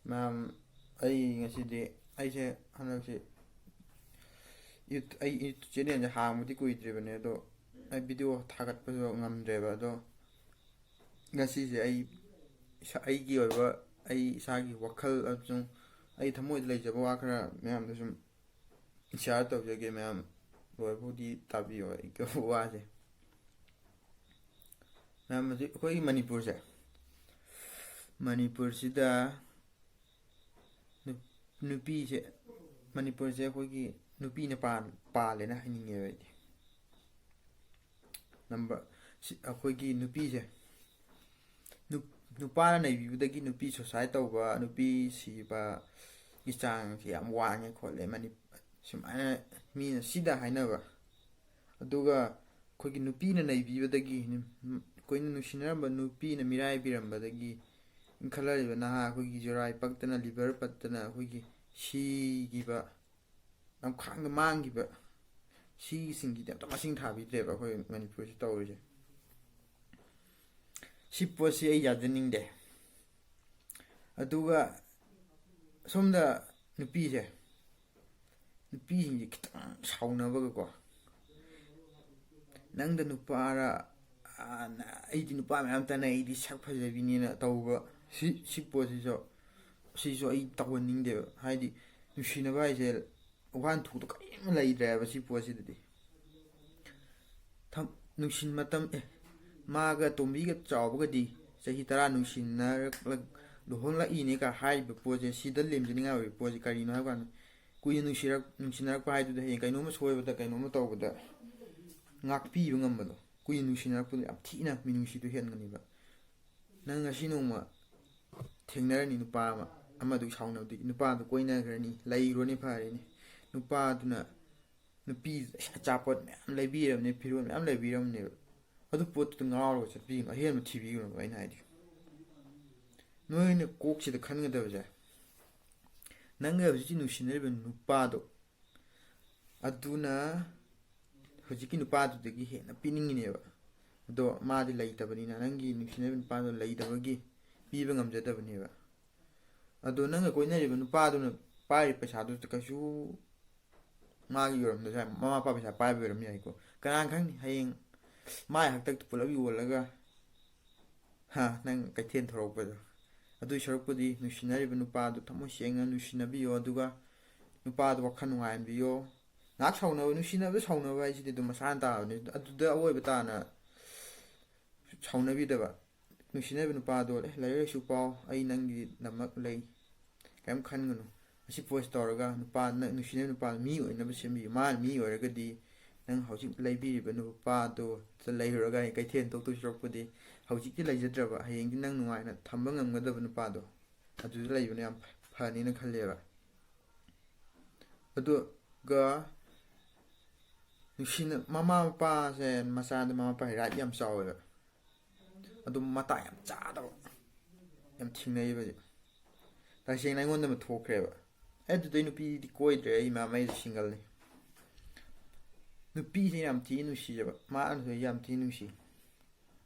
ꯃꯌꯥꯝ ꯑꯩ ꯉꯁꯤꯗꯤ ꯑꯩꯁꯦ ꯍꯟꯗꯛꯁꯦ ꯑꯩ ꯌꯨꯇ꯭ꯌꯨꯕ ꯆꯦꯅꯦꯜꯁꯦ ꯍꯥꯡꯕꯗꯤ ꯀꯨꯏꯗ꯭ꯔꯤꯕꯅꯦ ꯑꯗꯣ ꯑꯩ ꯚꯤꯗꯤꯑꯣ ꯊꯥꯒꯠꯄꯁꯨ ꯉꯝꯗ꯭ꯔꯦꯕ ꯑꯗꯣ ꯉꯁꯤꯁꯦ ꯑꯩꯒꯤ ꯑꯣꯏꯕ ꯑꯩ ꯏꯁꯥꯒꯤ ꯋꯥꯈꯜ ꯑꯃꯁꯨꯡ ꯑꯩ ꯊꯃꯣꯏꯗ ꯂꯩꯖꯕ ꯋꯥ ꯈꯔ ꯃꯌꯥꯝꯗ ꯁꯨꯝ ꯁꯤꯌꯥꯔ ꯇꯧꯖꯒꯦ ꯃꯌꯥꯝ ꯂꯣꯏꯐꯥꯎꯗꯤ ꯇꯥꯕꯤꯌꯣ ꯑꯩꯒꯤ ꯋꯥꯁꯦ ꯃꯌꯥꯝ ꯍꯧꯖꯤꯛ ꯑꯩꯈꯣꯏꯒꯤ ꯃꯅꯤꯄꯨꯔꯁꯤꯗ ꯅꯨꯄꯤꯁꯦ ꯃꯅꯤꯄꯨꯔꯁꯦ ꯑꯩꯈꯣꯏꯒꯤ ꯅꯨꯄꯤꯅ ꯄꯥꯜꯂꯦꯅ ꯍꯥꯏꯅꯤꯡꯉꯦꯕ ꯑꯩꯗꯤ ꯑꯩꯈꯣꯏꯒꯤ ꯅꯨꯄꯤꯁꯦ ꯅꯨꯄꯥꯅ ꯅꯩꯕꯤꯕꯗꯒꯤ ꯅꯨꯄꯤ ꯁꯨꯁꯥꯏꯠ ꯇꯧꯕ ꯅꯨꯄꯤ ꯁꯤꯕꯒꯤ ꯆꯥꯡꯁꯦ ꯌꯥꯝ ꯋꯥꯡꯉꯦ ꯈꯣꯠꯂꯦ ꯁꯨꯃꯥꯏꯅ ꯃꯤꯅ ꯁꯤꯗ ꯍꯥꯏꯅꯕ ꯑꯗꯨꯒ ꯑꯩꯈꯣꯏꯒꯤ ꯅꯨꯄꯤꯅ ꯅꯩꯕꯤꯕꯗꯒꯤ ꯑꯩꯈꯣꯏꯅ ꯅꯨꯡꯁꯤꯅꯔꯝꯕ ꯅꯨꯄꯤꯅ ꯃꯤꯔꯥꯏꯕꯤꯔꯝꯕꯗꯒꯤ ꯏꯟꯈꯠꯂꯛꯏꯕ ꯅꯍꯥ ꯑꯩꯈꯣꯏꯒꯤ ꯖꯨꯔꯥꯏ ꯄꯛꯇꯅ ꯂꯤꯚꯔ ꯄꯠꯇꯅ ꯑꯩꯈꯣꯏꯒꯤ ꯁꯤꯈꯤꯕ ꯂꯝꯈꯥꯡꯗ ꯃꯥꯡꯈꯤꯕ ꯁꯤꯁꯤꯡꯁꯤꯗꯤ ꯑꯝꯇ ꯃꯁꯤꯡ ꯊꯥꯕꯤꯗ꯭ꯔꯦꯕ ꯑꯩꯈꯣꯏ ꯃꯅꯤꯄꯨꯔꯁꯤ ꯇꯧꯔꯤꯁꯦ ꯁꯤ ꯄꯣꯠꯁꯤ ꯑꯩ ꯌꯥꯖꯅꯤꯡꯗꯦ ꯑꯗꯨꯒ ꯁꯣꯝꯗ ꯅꯨꯄꯤꯁꯤꯡꯁꯦ ꯈꯤꯇꯪ ꯁꯥꯎꯅꯕꯒꯀꯣ ꯅꯪꯗ ꯅꯨꯄꯥꯔ ꯑꯩꯗꯤ ꯅꯨꯄꯥ ꯃꯌꯥꯝ ꯇꯥꯟꯅꯩ ꯑꯩꯗꯤ ꯁꯛ ꯐꯖꯕꯤꯅꯦꯅ ꯇꯧꯕ ꯁꯤ ꯄꯣꯠꯁꯤꯁꯨ ꯑꯩ ꯇꯧꯍꯟꯅꯤꯡꯗꯦꯕ ꯍꯥꯏꯗꯤ ꯅꯨꯡꯁꯤꯅꯕ ꯍꯥꯏꯁꯦ ꯋꯥꯍꯟꯊꯣꯛꯇꯣ ꯀꯔꯤꯝ ꯂꯩꯇ꯭ꯔꯦꯕ ꯁꯤ ꯄꯣꯠꯁꯤꯗꯗꯤ ꯅꯨꯡꯁꯤꯟ ꯃꯇꯝ ꯃꯥꯒ ꯇꯣꯝꯕꯤꯒ ꯆꯥꯎꯕꯒꯗꯤ ꯆꯍꯤ 10 ꯂꯨꯍꯣꯡꯂꯛꯏꯅꯦꯒ ꯍꯥꯏꯔꯤꯕ ꯄꯣꯠꯁꯦ ꯁꯤꯗ ꯂꯦꯝꯖꯅꯤꯡꯉꯥꯏ ꯑꯣꯏꯕ ꯄꯣꯠꯁꯦ ꯀꯔꯤꯅꯣ ꯍꯥꯏꯕ ꯀꯥꯟꯗ ꯀꯨꯏꯅ ꯅꯨꯡꯁꯤꯅꯔꯛꯄ ꯍꯥꯏꯗꯨꯗ ꯍꯌꯦꯡ ꯀꯩꯅꯣꯝꯃ ꯁꯣꯏꯕꯗ ꯀꯩꯅꯣꯝꯃ ꯇꯧꯕꯗ ꯉꯥꯛꯄꯤꯕ ꯉꯝꯕꯗꯣ ꯀꯨꯏꯅ ꯅꯨꯡꯁꯤꯅꯔꯛꯄꯗ ꯌꯥꯝ ꯊꯤꯅ ꯃꯤꯅꯨꯡꯁꯤꯗꯣ ꯍꯦꯟꯒꯅꯦꯕ ꯅꯪ ꯉꯁꯤ ꯅꯣꯡꯃ ꯊꯦꯡꯅꯔꯅꯤ ꯅꯨꯄꯥ ꯑꯃꯗꯨ ꯁꯥꯎꯅꯕꯗꯒꯤ ꯅꯨꯄꯥꯗꯨ ꯀꯣꯏꯅꯈ꯭ꯔꯅꯤ ꯂꯩꯔꯨꯔꯅꯤ ꯐꯔꯅꯤ ꯅꯨꯄꯥꯗꯨꯅ ꯅꯨꯄꯤ ꯑꯆꯥꯄꯣꯠ ꯃꯌꯥꯝ ꯂꯩꯕꯤꯔꯕꯅꯦ ꯐꯤꯔꯣꯜ ꯃꯌꯥꯝ ꯂꯩꯕꯤꯔꯕꯅꯦꯕ ꯑꯗꯨ ꯄꯣꯠꯇꯨꯗ ꯉꯥꯎꯔꯒ ꯆꯠꯄꯤꯒꯅꯨ ꯑꯍꯦꯟꯕ ꯊꯤꯕꯤꯒꯅꯨꯕ ꯑꯩꯅ ꯍꯥꯏꯗꯤ ꯅꯣꯏꯅ ꯀꯣꯛꯁꯤꯗ ꯈꯟꯒꯗꯕꯁꯦ ꯅꯪꯒ ꯍꯧꯖꯤꯛꯀꯤ ꯅꯨꯡꯁꯤꯅꯔꯤꯕ ꯅꯨꯄꯥꯗꯣ ꯑꯗꯨꯅ ꯍꯧꯖꯤꯛꯀꯤ ꯅꯨꯄꯥꯗꯨꯗꯒꯤ ꯍꯦꯟꯅ ꯄꯤꯅꯤꯡꯉꯤꯅꯦꯕ ꯑꯗꯣ ꯃꯥꯗꯤ ꯂꯩꯇꯕꯅꯤꯅ ꯅꯪꯒꯤ ꯅꯨꯡꯁꯤꯅꯔꯤꯕ ꯅꯨꯄꯥꯗꯣ ꯂꯩꯇꯕꯒꯤ ꯄꯤꯕ ꯉꯝꯖꯗꯕꯅꯦꯕ ꯑꯗꯣ ꯅꯪꯒ ꯀꯣꯏꯅꯔꯤꯕ ꯅꯨꯄꯥꯗꯨꯅ ꯄꯥꯏꯔꯤꯕ ꯄꯩꯁꯥꯗꯨ ꯀꯩꯁꯨ ꯃꯥꯒꯤ ꯑꯣꯏꯔꯝꯗꯁꯨ ꯌꯥꯏ ꯃꯃꯥ ꯃꯄꯥ ꯄꯩꯁꯥ ꯄꯥꯏꯕ ꯑꯣꯏꯔꯝ ꯌꯥꯏꯀꯣ ꯀꯅꯥꯅ ꯈꯪꯅꯤ ꯍꯌꯦꯡ ꯃꯥꯏ ꯍꯥꯛꯇꯛꯇ ꯄꯨꯂꯞ ꯌꯣꯜꯂꯒ ꯅꯪ ꯀꯩꯊꯦꯜ ꯊꯧꯔꯛꯄꯗꯣ ꯑꯗꯨꯏ ꯁꯔꯨꯛꯄꯨꯗꯤ ꯅꯨꯡꯁꯤꯅꯔꯤꯕ ꯅꯨꯄꯥꯗꯨ ꯊꯃꯣꯏ ꯁꯦꯡꯅ ꯅꯨꯡꯁꯤꯅꯕꯤꯌꯣ ꯑꯗꯨꯒ ꯅꯨꯄꯥꯗꯨ ꯋꯥꯈꯜ ꯅꯨꯡꯉꯥꯏꯍꯟꯕꯤꯌꯣ ꯉꯥꯏꯍꯥꯛ ꯁꯥꯎꯅꯕ ꯅꯨꯡꯁꯤꯅꯕ ꯁꯥꯎꯅꯕ ꯍꯥꯏꯁꯤꯗꯤ ꯑꯗꯨꯝ ꯃꯁꯥꯅ ꯇꯥꯕꯅꯤ ꯑꯗꯨꯗ ꯑꯋꯣꯏꯕ ꯇꯥꯅ ꯁꯥꯎꯅꯕꯤꯗꯕ ꯅꯨꯡꯁꯤꯅꯔꯤꯕ ꯅꯨꯄꯥꯗꯣ ꯂꯥꯏꯔꯤꯛ ꯂꯥꯏꯁꯨ ꯄꯥꯎ ꯑꯩ ꯅꯪꯒꯤꯗꯃꯛ ꯂꯩ ꯀꯩꯝ ꯈꯟꯒꯅꯨ ꯑꯁꯤ ꯄꯣꯠꯁꯤ ꯇꯧꯔꯒ ꯅꯨꯡꯁꯤꯅꯔꯤꯕ ꯅꯨꯄꯥꯗꯨ ꯃꯤ ꯑꯣꯏꯅꯕ ꯁꯦꯝꯕꯤꯌꯨ ꯃꯥꯅ ꯃꯤ ꯑꯣꯏꯔꯒꯗꯤ ꯅꯪ ꯍꯧꯖꯤꯛ ꯂꯩꯕꯤꯔꯤꯕ ꯅꯨꯄꯥꯗꯣ ꯂꯩꯔꯨꯔꯒ ꯀꯩꯊꯦꯜ ꯊꯣꯛꯇꯣꯏ ꯁꯔꯨꯛꯄꯨꯗꯤ ꯍꯧꯖꯤꯛꯇꯤ ꯂꯩꯖꯗ꯭ꯔꯕ ꯍꯌꯦꯡꯗꯤ ꯅꯪ ꯅꯨꯡꯉꯥꯏꯅ ꯊꯝꯕ ꯉꯝꯒꯗꯕ ꯅꯨꯄꯥꯗꯣ ꯑꯗꯨꯗ ꯂꯩꯕꯅ ꯌꯥꯝ ꯐꯅꯤꯅ ꯈꯜꯂꯦꯕ ꯑꯗꯨꯒ ꯃꯃꯥ ꯃꯄꯥꯁꯦ ꯃꯆꯥꯗ ꯃꯃꯥ ꯃꯄꯥꯒꯤ ꯔꯥꯏꯠ ꯌꯥꯝ ꯆꯥꯎꯋꯦꯕ ꯑꯗꯨꯝ ꯃꯇꯥꯡ ꯌꯥꯝ ꯆꯥꯗꯕ ꯌꯥꯝ ꯊꯦꯡꯅꯩꯕ ꯇꯁꯦꯡꯅ ꯑꯩꯉꯣꯟꯗ ꯑꯃ ꯊꯣꯛꯈ꯭ꯔꯦꯕ ꯑꯗꯨꯗꯩ ꯅꯨꯄꯤꯗꯤ ꯀꯣꯏꯗ꯭ꯔꯦ ꯑꯩꯁꯦ ꯁꯤꯡꯒꯜꯅꯤ ꯅꯨꯄꯤꯁꯦ ꯌꯥꯝ ꯊꯤꯅ ꯅꯨꯡꯁꯤꯖꯕ ꯃꯥꯅꯁꯨ ꯌꯥꯝ ꯊꯤꯅ ꯅꯨꯡꯁꯤ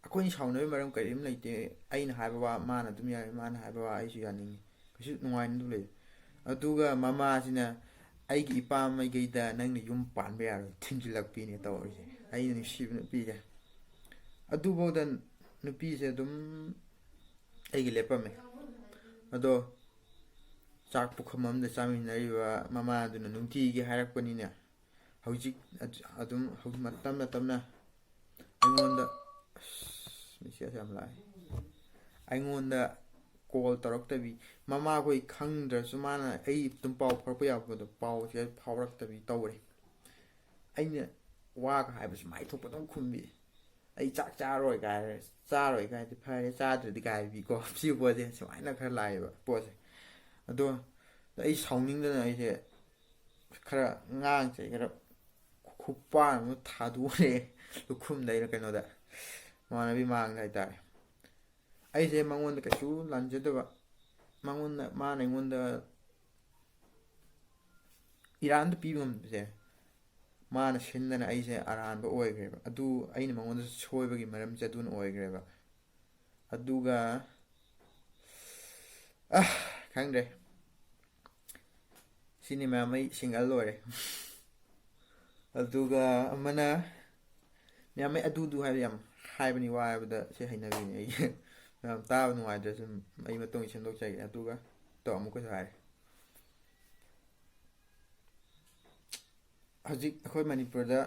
ꯑꯩꯈꯣꯏꯅ ꯁꯥꯎꯅꯕꯒꯤ ꯃꯔꯝ ꯀꯔꯤꯝ ꯂꯩꯇꯦ ꯑꯩꯅ ꯍꯥꯏꯕ ꯋꯥ ꯃꯥꯅ ꯑꯗꯨꯝ ꯌꯥꯏ ꯃꯥꯅ ꯍꯥꯏꯕ ꯋꯥ ꯑꯩꯁꯨ ꯌꯥꯅꯤꯡꯉꯤ ꯀꯩꯁꯨ ꯅꯨꯡꯉꯥꯏꯅ ꯑꯗꯨꯝ ꯂꯩ ꯑꯗꯨꯒ ꯃꯃꯥꯁꯤꯅ ꯑꯩꯒꯤ ꯏꯄꯥꯃꯩꯈꯩꯗ ꯅꯪꯅ ꯌꯨꯝ ꯄꯥꯟꯕ ꯌꯥꯔꯣꯏ ꯊꯤꯟꯖꯤꯜꯂꯛꯄꯤꯅꯦ ꯇꯧꯔꯤꯁꯦ ꯑꯩꯅ ꯅꯨꯡꯁꯤꯕ ꯅꯨꯄꯤꯁꯦ ꯑꯗꯨꯐꯥꯎꯗ ꯅꯨꯄꯤꯁꯦ ꯑꯗꯨꯝ ꯑꯩꯒꯤ ꯂꯦꯞꯄꯝꯃꯦ ꯑꯗꯣ ꯆꯥꯛ ꯄꯨꯈꯝ ꯑꯃꯗ ꯆꯥꯃꯤꯟꯅꯔꯤꯕ ꯃꯃꯥꯗꯨꯅ ꯅꯨꯡꯇꯤꯒꯤ ꯍꯥꯏꯔꯛꯄꯅꯤꯅꯦ ꯍꯧꯖꯤꯛ ꯑꯗꯨꯝ ꯇꯞꯅ ꯇꯞꯅ ꯑꯩꯉꯣꯟꯗ ꯃꯦꯁꯦꯖ ꯌꯥꯝ ꯂꯥꯛꯑꯦ ꯑꯩꯉꯣꯟꯗ ꯀꯣꯜ ꯇꯧꯔꯛꯇꯕꯤ ꯃꯃꯥꯈꯣꯏ ꯈꯪꯗ꯭ꯔꯁꯨ ꯃꯥꯅ ꯑꯩ ꯑꯗꯨꯝ ꯄꯥꯎ ꯐꯥꯎꯔꯛꯄ ꯌꯥꯕꯗꯣ ꯄꯥꯎꯁꯦ ꯐꯥꯎꯔꯛꯇꯕꯤ ꯇꯧꯔꯦ ꯑꯩꯅ ꯋꯥꯒ ꯍꯥꯏꯕꯁꯨ ꯃꯥꯏꯊꯣꯛꯄ ꯑꯗꯨꯝ ꯈꯨꯝꯕꯤ ꯑꯩ ꯆꯥꯛ ꯆꯥꯔꯣꯏ ꯀꯥꯏꯔꯦ ꯆꯥꯔꯣꯏ ꯀꯥꯏꯗꯤ ꯐꯔꯦ ꯆꯥꯗ꯭ꯔꯗꯤ ꯀꯥꯏꯕꯤꯀꯣ ꯁꯤ ꯄꯣꯠꯁꯦ ꯁꯨꯃꯥꯏꯅ ꯈꯔ ꯂꯥꯛꯑꯦꯕ ꯄꯣꯠꯁꯦ ꯑꯗꯣ ꯑꯩ ꯁꯥꯎꯅꯤꯡꯗꯅ ꯑꯩꯁꯦ ꯈꯔ ꯉꯥꯡꯁꯦ ꯈꯔ ꯈꯨꯄꯥꯛ ꯑꯃ ꯊꯥꯗꯣꯛꯑꯦ ꯂꯨꯈꯨꯝꯗꯩꯅ ꯀꯩꯅꯣꯗ ꯏꯃꯥꯟꯅꯕꯤ ꯃꯥꯡꯗ ꯍꯥꯏꯇꯥꯔꯦ ꯑꯩꯁꯦ ꯃꯉꯣꯟꯗ ꯀꯩꯁꯨ ꯂꯥꯟꯖꯗꯕ ꯃꯥꯅ ꯑꯩꯉꯣꯟꯗ ꯏꯔꯥꯟꯗ ꯄꯤꯕ ꯉꯝꯕꯁꯦ ꯃꯥꯅ ꯁꯤꯟꯗꯅ ꯑꯩꯁꯦ ꯑꯔꯥꯟꯕ ꯑꯣꯏꯈ꯭ꯔꯦꯕ ꯑꯗꯨ ꯑꯩꯅ ꯃꯉꯣꯟꯗ ꯁꯣꯏꯕꯒꯤ ꯃꯔꯝꯁꯦ ꯑꯗꯨꯅ ꯑꯣꯏꯈ꯭ꯔꯦꯕ ꯑꯗꯨꯒ ꯈꯪꯗ꯭ꯔꯦ ꯁꯤꯅꯤ ꯃꯌꯥꯝ ꯑꯩ ꯁꯤꯡꯒꯜ ꯂꯣꯏꯔꯦ ꯑꯗꯨꯒ ꯑꯃꯅ ꯃꯌꯥꯝ ꯑꯩ ꯑꯗꯨꯗꯨ ꯍꯥꯏꯕ ꯌꯥꯝ ꯍꯥꯏꯕꯅꯤ ꯋꯥ ꯍꯥꯏꯕꯗ ꯁꯤ ꯍꯩꯅꯕꯤꯅꯤ ꯑꯩ ꯃꯌꯥꯝ ꯇꯥꯕ ꯅꯨꯡꯉꯥꯏꯇ꯭ꯔꯁꯨ ꯑꯩ ꯃꯇꯨꯡ ꯁꯦꯝꯗꯣꯛꯆꯒꯦ ꯑꯗꯨꯒ ꯑꯃꯨꯛꯀꯁꯨ ꯍꯥꯏꯔꯦ ꯍꯧꯖꯤꯛ ꯑꯩꯈꯣꯏ ꯃꯅꯤꯄꯨꯔꯗ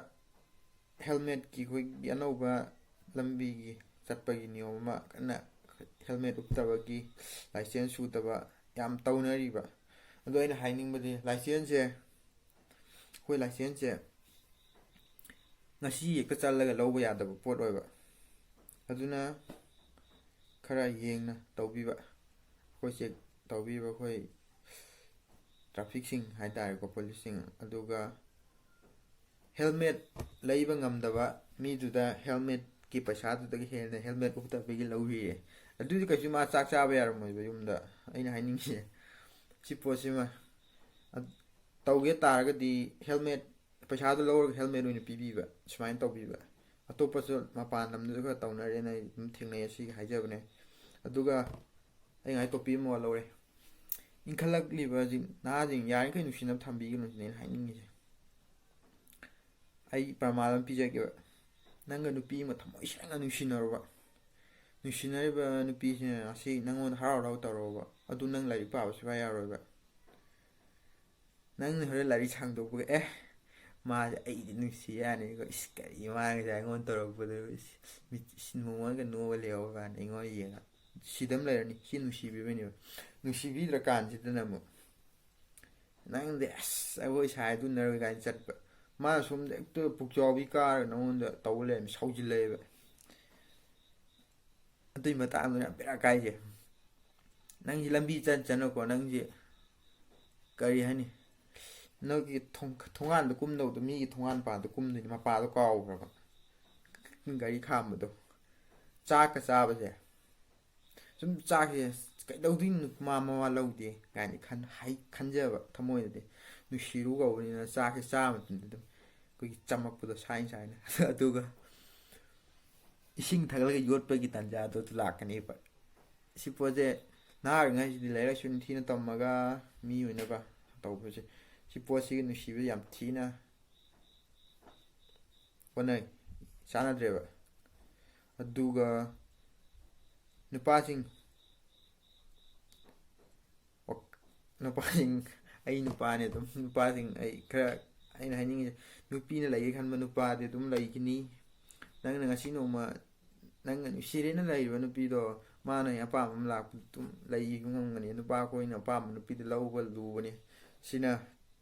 ꯍꯦꯜꯃꯦꯠꯀꯤ ꯑꯩꯈꯣꯏꯒꯤ ꯑꯅꯧꯕ ꯂꯝꯕꯤꯒꯤ ꯆꯠꯄꯒꯤ ꯅꯤꯌꯣꯝ ꯑꯃ ꯀꯟꯅ ꯍꯦꯜꯃꯦꯠ ꯎꯞꯇꯕꯒꯤ ꯂꯥꯏꯁꯦꯟꯁ ꯁꯨꯗꯕ ꯌꯥꯝ ꯇꯧꯅꯔꯤꯕ ꯑꯗꯣ ꯑꯩꯅ ꯍꯥꯏꯅꯤꯡꯕꯗꯤ ꯂꯥꯏꯁꯦꯟꯁꯁꯦ ꯑꯩꯈꯣꯏ ꯂꯥꯏꯁꯦꯟꯁꯁꯦ ꯉꯁꯤ ꯍꯦꯛꯇ ꯆꯠꯂꯒ ꯂꯧꯕ ꯌꯥꯗꯕ ꯄꯣꯠ ꯑꯣꯏꯕ ꯑꯗꯨꯅ ꯈꯔ ꯌꯦꯡꯅ ꯇꯧꯕꯤꯕ ꯑꯩꯈꯣꯏ ꯆꯦꯛ ꯇꯧꯕꯤꯕ ꯑꯩꯈꯣꯏ ꯇ꯭ꯔꯥꯐꯤꯛꯁꯤꯡ ꯍꯥꯏꯇꯥꯔꯦꯀꯣ ꯄꯨꯂꯤꯁꯁꯤꯡ ꯑꯗꯨꯒ ꯍꯦꯜꯃꯦꯠ ꯂꯩꯕ ꯉꯝꯗꯕ ꯃꯤꯗꯨꯗ ꯍꯦꯜꯃꯦꯠꯀꯤ ꯄꯩꯁꯥꯗꯨꯗꯒꯤ ꯍꯦꯟꯅ ꯍꯦꯜꯃꯦꯠ ꯎꯞꯇꯕꯒꯤ ꯂꯧꯕꯤꯔꯦ ꯑꯗꯨꯗꯤ ꯀꯩꯁꯨ ꯃꯥ ꯆꯥꯛ ꯆꯥꯕ ꯌꯥꯔꯝꯃꯣꯏꯕ ꯌꯨꯝꯗ ꯑꯩꯅ ꯍꯥꯏꯅꯤꯡꯉꯤꯁꯦ ꯁꯤ ꯄꯣꯠꯁꯤꯃ ꯇꯧꯒꯦ ꯇꯥꯔꯒꯗꯤ ꯍꯦꯜꯃꯦꯠ ꯄꯩꯁꯥꯗꯣ ꯂꯧꯔꯒ ꯍꯦꯜꯃꯦꯠ ꯑꯣꯏꯅ ꯄꯤꯕꯤꯕ ꯁꯨꯃꯥꯏꯅ ꯇꯧꯕꯤꯕ ꯑꯇꯣꯞꯄꯁꯨ ꯃꯄꯥꯟ ꯂꯝꯗꯁꯨ ꯈꯔ ꯇꯧꯅꯔꯦꯅ ꯑꯩ ꯑꯗꯨꯝ ꯊꯦꯡꯅꯩ ꯑꯁꯤꯒꯤ ꯍꯥꯏꯖꯕꯅꯦ ꯑꯗꯨꯒ ꯑꯩ ꯉꯥꯏ ꯇꯣꯄꯤꯛ ꯑꯃ ꯂꯧꯔꯦ ꯏꯟꯈꯠꯂꯛꯂꯤꯕ ꯅꯍꯥꯁꯤꯡ ꯌꯥꯔꯤꯈꯩ ꯅꯨꯡꯁꯤꯅꯕ ꯊꯝꯕꯤꯒꯅꯨ ꯁꯤꯅ ꯑꯩꯅ ꯍꯥꯏꯅꯤꯡꯉꯤꯁꯦ ꯑꯩ ꯄ꯭ꯔꯃꯥꯟ ꯑꯃ ꯄꯤꯖꯒꯦꯕ ꯅꯪꯒ ꯅꯨꯄꯤ ꯑꯃ ꯊꯃꯣꯏ ꯁꯦꯡꯅ ꯅꯨꯡꯁꯤꯅꯔꯨꯕ ꯅꯨꯡꯁꯤꯅꯔꯤꯕ ꯅꯨꯄꯤꯁꯤꯅ ꯉꯁꯤ ꯅꯪꯉꯣꯟꯗ ꯍꯔꯥꯎ ꯍꯔꯥꯎ ꯇꯧꯔꯛꯑꯣꯕ ꯑꯗꯨ ꯅꯪ ꯂꯥꯏꯔꯤꯛ ꯄꯥꯕ ꯁꯨꯡꯌꯥ ꯌꯥꯔꯣꯏꯕ ꯅꯪꯅ ꯍꯣꯔꯦꯟ ꯂꯥꯏꯔꯤꯛ ꯁꯥꯡꯗꯣꯛꯄꯒ ꯃꯥꯁꯦ ꯑꯩꯗꯤ ꯅꯨꯡꯁꯤ ꯌꯥꯅꯤꯀꯣ ꯏꯁ ꯀꯔꯤ ꯃꯥꯒꯁꯦ ꯑꯩꯉꯣꯟꯗ ꯇꯧꯔꯛꯄꯗ ꯅꯣꯡꯉꯒ ꯅꯣꯡꯒ ꯂꯩꯍꯧ ꯀꯥꯟꯗ ꯑꯩꯉꯣꯟꯗ ꯌꯦꯡꯉ ꯁꯤꯗꯝ ꯂꯩꯔꯅꯤ ꯁꯤ ꯅꯨꯡꯁꯤꯕꯤꯕꯅꯦꯕ ꯅꯨꯡꯁꯤꯕꯤꯗ꯭ꯔꯀꯥꯟꯁꯤꯗꯅ ꯑꯃꯨꯛ ꯅꯪꯗꯤ ꯑꯁ ꯑꯩꯈꯣꯏ ꯁꯥꯏꯗꯨ ꯎꯅꯔꯣꯏ ꯀꯥꯏꯅ ꯆꯠꯄ ꯃꯥꯅ ꯁꯣꯝꯗ ꯍꯦꯛꯇ ꯄꯨꯛꯆꯥꯎꯕꯤ ꯀꯥꯔꯒ ꯅꯉꯣꯟꯗ ꯇꯧ ꯂꯩꯔꯝꯃꯤ ꯁꯧꯖꯤꯜꯂꯛꯑꯦꯕ ꯑꯗꯨꯏ ꯃꯇꯥꯡꯗꯨꯅ ꯌꯥꯝ ꯕꯦꯔꯥ ꯀꯥꯏꯁꯦ ꯅꯪꯁꯤ ꯂꯝꯕꯤ ꯆꯠꯅꯀꯣ ꯅꯪꯁꯤ ꯀꯔꯤ ꯍꯥꯏꯅꯤ ꯅꯪꯒꯤ ꯊꯣꯡꯒꯥꯟꯗ ꯀꯨꯝꯗꯧꯗꯣ ꯃꯤꯒꯤ ꯊꯣꯡꯒꯥꯟ ꯃꯄꯥꯗ ꯀꯨꯝꯗꯣꯏꯅꯤ ꯃꯄꯥꯗꯣ ꯀꯥꯎꯈ꯭ꯔꯕ ꯒꯥꯔꯤ ꯈꯥꯝꯕꯗꯣ ꯆꯥꯛꯀ ꯆꯥꯕꯁꯦ ꯁꯨꯝ ꯆꯥꯛꯁꯦ ꯀꯩꯗꯧꯗꯣꯏꯅꯣ ꯃꯋꯥ ꯂꯧꯗꯦ ꯀꯥꯏꯅ ꯈꯟꯖꯕ ꯊꯃꯣꯏꯗꯗꯤ ꯅꯨꯡꯁꯤꯔꯨ ꯀꯧꯕꯅꯤꯅ ꯆꯥꯛꯁꯦ ꯆꯥꯕ ꯃꯇꯝꯗ ꯑꯗꯨꯝ ꯑꯩꯈꯣꯏꯒꯤ ꯆꯝꯃꯛꯄꯗꯣ ꯁꯥꯏꯅ ꯑꯗꯨꯒ ꯏꯁꯤꯡ ꯊꯛꯂꯒ ꯌꯣꯠꯄꯒꯤ ꯇꯥꯟꯖꯥꯗꯣ ꯂꯥꯛꯀꯅꯦꯕ ꯁꯤ ꯄꯣꯠꯁꯦ ꯅꯍꯥ ꯑꯣꯏꯔꯤꯉꯩꯁꯤꯗꯤ ꯂꯥꯏꯔꯤꯛ ꯂꯥꯏꯁꯨ ꯅꯤꯡꯊꯤꯅ ꯇꯝꯃꯒ ꯃꯤ ꯑꯣꯏꯅꯕ ꯇꯧꯕꯁꯦ ꯁꯤ ꯄꯣꯠꯁꯤꯒꯤ ꯅꯨꯡꯁꯤꯕ ꯌꯥꯝ ꯊꯤꯅ ꯍꯣꯠꯅꯩ ꯆꯥꯟꯅꯗ꯭ꯔꯦꯕ ꯑꯗꯨꯒ ꯅꯨꯄꯥꯁꯤꯡ ꯑꯩ ꯅꯨꯄꯥꯅꯤ ꯑꯗꯨꯝ ꯅꯨꯄꯥꯁꯤꯡ ꯑꯩ ꯈꯔ ꯑꯩꯅ ꯍꯥꯏꯅꯤꯡꯉꯤꯁꯦ ꯅꯨꯄꯤꯅ ꯂꯩꯒꯦ ꯈꯟꯕ ꯅꯨꯄꯥꯗꯤ ꯑꯗꯨꯝ ꯂꯩꯈꯤꯅꯤ ꯅꯪꯅ ꯉꯁꯤ ꯅꯣꯡꯃ ꯅꯪꯅ ꯅꯨꯡꯁꯤꯔꯦꯅ ꯂꯩꯔꯤꯕ ꯅꯨꯄꯤꯗꯣ ꯃꯥꯅ ꯑꯄꯥꯝꯕ ꯑꯃ ꯂꯥꯛꯄꯗ ꯑꯗꯨꯝ ꯂꯩꯕ ꯉꯝꯒꯅꯤ ꯅꯨꯄꯥ ꯑꯩꯈꯣꯏꯅ ꯑꯄꯥꯝꯕ ꯅꯨꯄꯤꯗ ꯂꯧꯕ ꯂꯨꯕꯅꯤ ꯁꯤꯅ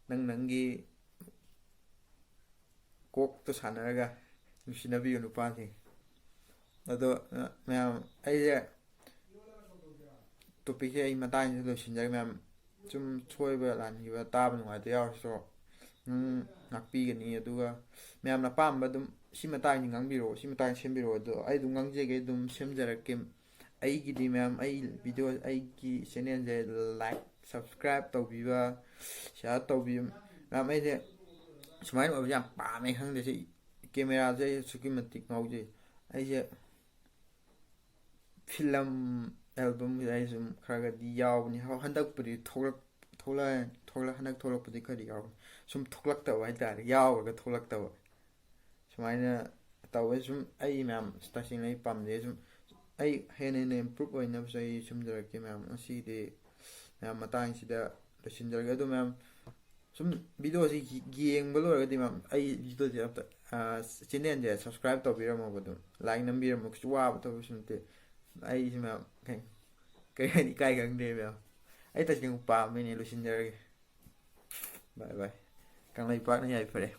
ꯅꯪꯒꯤ ꯀꯣꯛꯇꯣ ꯁꯥꯟꯅꯔꯒ ꯅꯨꯡꯁꯤꯅꯕꯤꯌꯨ ꯅꯨꯄꯥꯁꯤꯡ ꯑꯗꯣ ꯃꯌꯥꯝ ꯑꯩꯁꯦ ꯇꯣꯄꯤꯛꯁꯦ ꯑꯩ ꯃꯇꯥꯡꯁꯤꯗ ꯂꯣꯏꯁꯤꯟꯖꯔꯒꯦ ꯃꯌꯥꯝ ꯁꯨꯝ ꯁꯣꯏꯕ ꯂꯥꯟꯈꯤꯕ ꯇꯥꯕ ꯅꯨꯡꯉꯥꯏꯇ ꯌꯥꯎꯔꯁꯨ ꯉꯥꯛꯄꯤꯒꯅꯤ ꯑꯗꯨꯒ ꯃꯌꯥꯝꯅ ꯑꯄꯥꯝꯕ ꯑꯗꯨꯝ ꯁꯤ ꯃꯇꯥꯡꯁꯤ ꯉꯥꯡꯕꯤꯔꯛꯑꯣ ꯁꯤ ꯃꯇꯥꯡ ꯁꯦꯝꯕꯤꯔꯛꯑꯣ ꯑꯗꯣ ꯑꯩ ꯑꯗꯨꯝ ꯉꯥꯡꯖꯒꯦ ꯑꯗꯨꯝ ꯁꯦꯝꯖꯔꯛꯀꯦ ꯑꯩꯒꯤꯗꯤ ꯃꯌꯥꯝ ꯑꯩ ꯚꯤꯗꯤꯑꯣ ꯑꯩꯒꯤ ꯆꯦꯅꯦꯜꯁꯦ ꯂꯥꯏꯛ ꯁꯕꯁꯀ꯭ꯔꯥꯏꯞ ꯇꯧꯕꯤꯕ ꯁꯤꯌꯥꯔ ꯇꯧꯕꯤꯕ ꯃꯌꯥꯝ ꯑꯩꯁꯦ ꯁꯨꯃꯥꯏꯅ ꯑꯣꯏꯕꯁꯦ ꯌꯥꯝ ꯄꯥꯝꯃꯦ ꯈꯪꯗꯦ ꯁꯤ ꯀꯦꯃꯦꯔꯥꯁꯦ ꯑꯩ ꯑꯁꯨꯛꯀꯤ ꯃꯇꯤꯛ ꯉꯥꯎꯖꯩ ꯑꯩꯁꯦ ꯐꯤꯂꯝ ꯑꯦꯜꯕꯝꯁꯤꯗ ꯑꯩ ꯁꯨꯝ ꯈꯔꯒꯗꯤ ꯌꯥꯎꯕꯅꯤ ꯍꯟꯗꯛꯄꯨꯗꯤ ꯍꯟꯗꯛ ꯊꯣꯛꯂꯛꯄꯗꯤ ꯈꯔꯗꯤ ꯌꯥꯎꯕꯅꯤ ꯁꯨꯝ ꯊꯣꯛꯂꯛꯇꯕ ꯍꯥꯏꯇꯥꯔꯦ ꯌꯥꯎꯔꯒ ꯊꯣꯛꯂꯛꯇꯕ ꯁꯨꯃꯥꯏꯅ ꯇꯧꯋꯦ ꯁꯨꯝ ꯑꯩ ꯃꯌꯥꯝ ꯇꯁꯦꯡꯅ ꯑꯩ ꯄꯥꯝꯖꯩ ꯁꯨꯝ ꯑꯩ ꯍꯦꯟꯅ ꯏꯝꯄ꯭ꯔꯨꯞ ꯑꯣꯏꯅꯕꯁꯨ ꯑꯩ ꯁꯦꯝꯖꯔꯛꯀꯦ ꯃꯌꯥꯝ ꯉꯁꯤꯗꯤ ꯃꯌꯥꯝ ꯃꯇꯥꯡꯁꯤꯗ ꯂꯣꯏꯁꯤꯟꯖꯔꯒꯦ ꯑꯗꯣ ꯃꯌꯥꯝ ꯁꯨꯝ ꯚꯤꯗꯤꯑꯣꯁꯤ ꯌꯦꯡꯕ ꯂꯣꯏꯔꯒꯗꯤ ꯃꯌꯥꯝ ꯑꯩ ꯚꯤꯗꯤꯑꯣꯁꯦ ꯑꯝꯇ ꯆꯦꯅꯦꯜꯁꯦ ꯁꯕꯁꯀ꯭ꯔꯥꯏꯞ ꯇꯧꯕꯤꯔꯝꯃꯣꯕ ꯑꯗꯨꯝ ꯂꯥꯏꯛ ꯅꯝꯕꯤꯔꯝꯃꯣ ꯀꯩꯁꯨ ꯋꯥꯕ ꯊꯕꯛꯁꯨ ꯅꯠꯇꯦ ꯑꯩꯁꯤ ꯃꯌꯥꯝ ꯀꯔꯤ ꯍꯥꯏꯅꯤ ꯏꯀꯥꯏ ꯈꯪꯗꯦ ꯃꯌꯥꯝ ꯑꯩ ꯇꯁꯦꯡꯅ ꯄꯥꯝꯃꯤꯅꯦ ꯂꯣꯏꯁꯤꯟꯖꯔꯒꯦ ꯕꯥꯏ ꯕꯥꯏ ꯀꯪꯂꯩꯄꯥꯛꯅ ꯌꯥꯏꯐꯔꯦ